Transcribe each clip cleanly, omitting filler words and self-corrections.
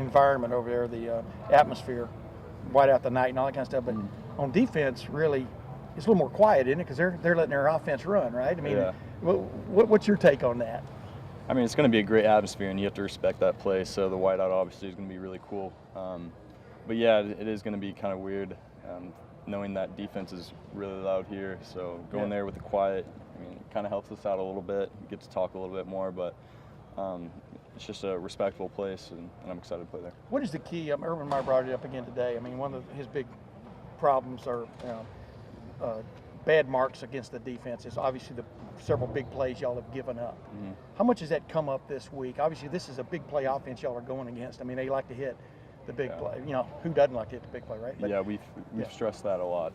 environment over there, the atmosphere, white out the night and all that kind of stuff. But on defense, really, it's a little more quiet, isn't it? Because they're letting their offense run, right? I mean, what's your take on that? I mean, it's going to be a great atmosphere, and you have to respect that place. So the whiteout obviously is going to be really cool. But yeah, it is going to be kind of weird knowing that defense is really loud here. So going there with the quiet, I mean, it kind of helps us out a little bit. We get to talk a little bit more, but it's just a respectful place, and I'm excited to play there. What is the key? Urban Meyer brought it up again today. I mean, one of his big problems are bad marks against the defense. Is obviously the several big plays y'all have given up. How much has that come up this week? Obviously, this is a big play offense y'all are going against. I mean, they like to hit the big play. You know, who doesn't like to hit the big play, right? But, yeah, we've stressed that a lot.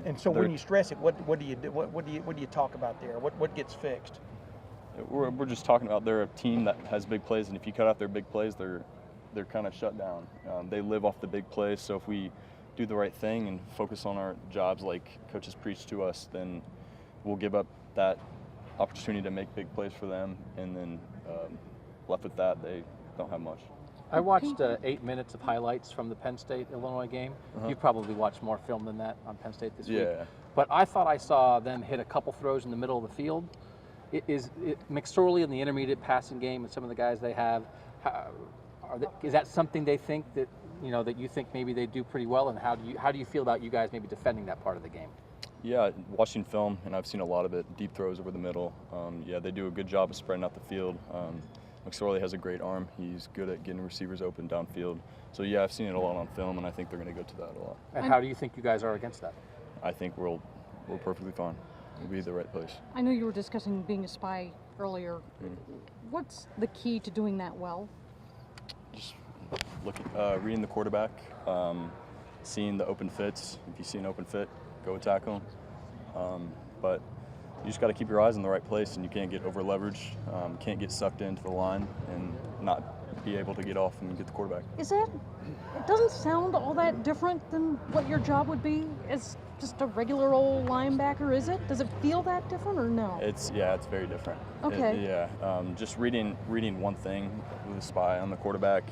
And so when you stress it, what do you do? What do you talk about there? What gets fixed? We're just talking about they're a team that has big plays, and if you cut out their big plays, they're kind of shut down. They live off the big plays, so if we do the right thing and focus on our jobs like coaches preach to us, then we'll give up that opportunity to make big plays for them, and then left with that, they don't have much. I watched 8 minutes of highlights from the Penn State-Illinois game. You probably watched more film than that on Penn State this week. But I thought I saw them hit a couple throws in the middle of the field. Is McSorley in the intermediate passing game and some of the guys they have, is that something they think that that you think maybe they do pretty well, and how do you feel about you guys maybe defending that part of the game? Yeah, watching film, and I've seen a lot of it, deep throws over the middle. Yeah, they do a good job of spreading out the field. McSorley has a great arm. He's good at getting receivers open downfield. So yeah, I've seen it a lot on film, and I think they're going to go to that a lot. And how do you think you guys are against that? I think we're perfectly fine. We'll be the right place. I know you were discussing being a spy earlier. What's the key to doing that well? Just reading the quarterback, seeing the open fits. If you see an open fit, go attack them. But you just got to keep your eyes in the right place, and you can't get over leveraged. Can't get sucked into the line and not be able to get off and get the quarterback. It doesn't sound all that different than what your job would be as just a regular old linebacker, is it? Does it feel that different or no? It's very different. Okay. Just reading one thing with a spy on the quarterback,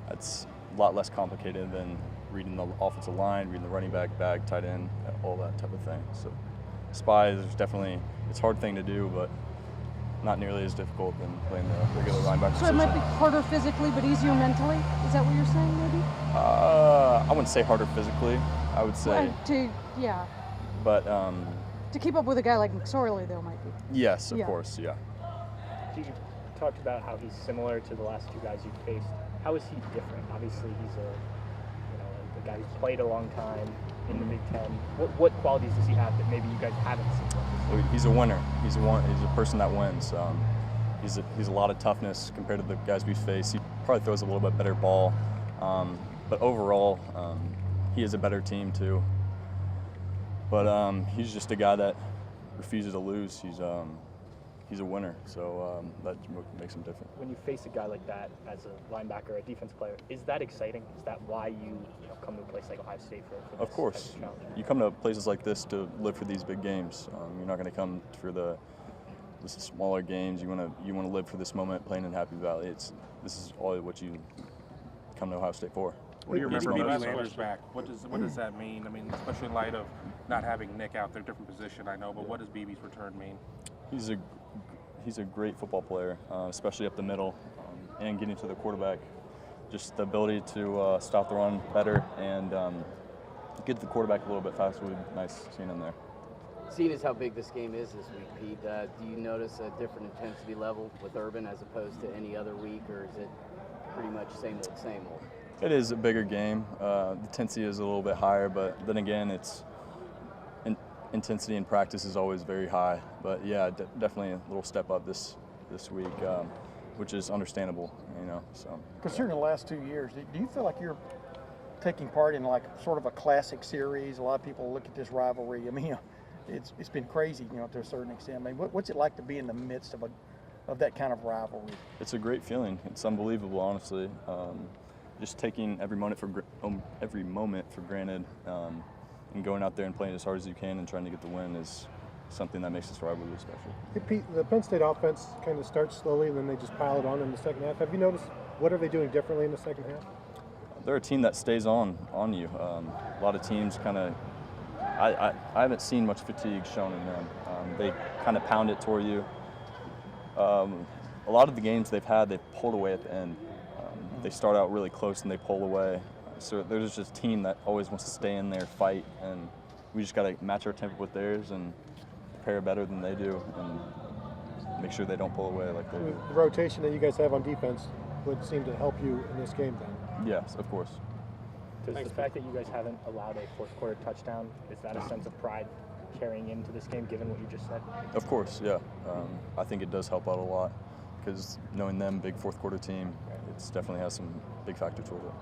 that's a lot less complicated than reading the offensive line, reading the running back, tight end, all that type of thing. So spy is definitely, it's a hard thing to do, but not nearly as difficult than playing the regular linebacker So it might be harder physically, but easier mentally? Is that what you're saying, maybe? I wouldn't say harder physically. I would say. But to keep up with a guy like McSorley, though, might be. Yes, of course, yeah. You talked about how he's similar to the last two guys you've faced. How is he different? Obviously, he's a guy who's played a long time in the Big Ten. What qualities does he have that maybe you guys haven't seen? Well, he's a winner. He's a person that wins. He's a lot of toughness compared to the guys we face. He probably throws a little bit better ball, but overall, he is a better team too. But he's just a guy that refuses to lose. He's a winner, so that makes him different. When you face a guy like that as a linebacker, a defense player, is that exciting? Is that why you come to a place like Ohio State for this Of course. type of challenge? You come to places like this to live for these big games. You're not going to come for the smaller games. You want to live for this moment playing in Happy Valley. This is all what you come to Ohio State for. What do you remember about Werner's back? What does that mean? I mean, especially in light of not having Nick out there, different position, I know, but what does BB's return mean? He's a great football player, especially up the middle, and getting to the quarterback. Just the ability to stop the run better and get to the quarterback a little bit faster would be nice seeing him there. Seeing as how big this game is this week, Pete, do you notice a different intensity level with Urban as opposed to any other week, or is it pretty much same old? It is a bigger game. The intensity is a little bit higher, but then again, intensity in practice is always very high. But yeah, definitely a little step up this week, which is understandable, So. Considering the last 2 years, do you feel like you're taking part in like sort of a classic series? A lot of people look at this rivalry. I mean, it's been crazy, to a certain extent. I mean, what's it like to be in the midst of that kind of rivalry? It's a great feeling. It's unbelievable, honestly. Just taking every moment for granted, and going out there and playing as hard as you can and trying to get the win is something that makes this rivalry special. Hey Pete, the Penn State offense kind of starts slowly and then they just pile it on in the second half. Have you noticed what are they doing differently in the second half? they're a team that stays on you. A lot of teams kind of, I haven't seen much fatigue shown in them. They kind of pound it toward you. A lot of the games they've had, they've pulled away at the end. They start out really close and they pull away. So there's just a team that always wants to stay in there, fight, and we just got to match our tempo with theirs and prepare better than they do and make sure they don't pull away like they do. The rotation that you guys have on defense would seem to help you in this game then. Yes, of course. Does the fact that you guys haven't allowed a fourth quarter touchdown, is that a sense of pride carrying into this game, given what you just said? Of course, yeah. I think it does help out a lot because knowing them, big fourth quarter team, it definitely has some big factor toward it.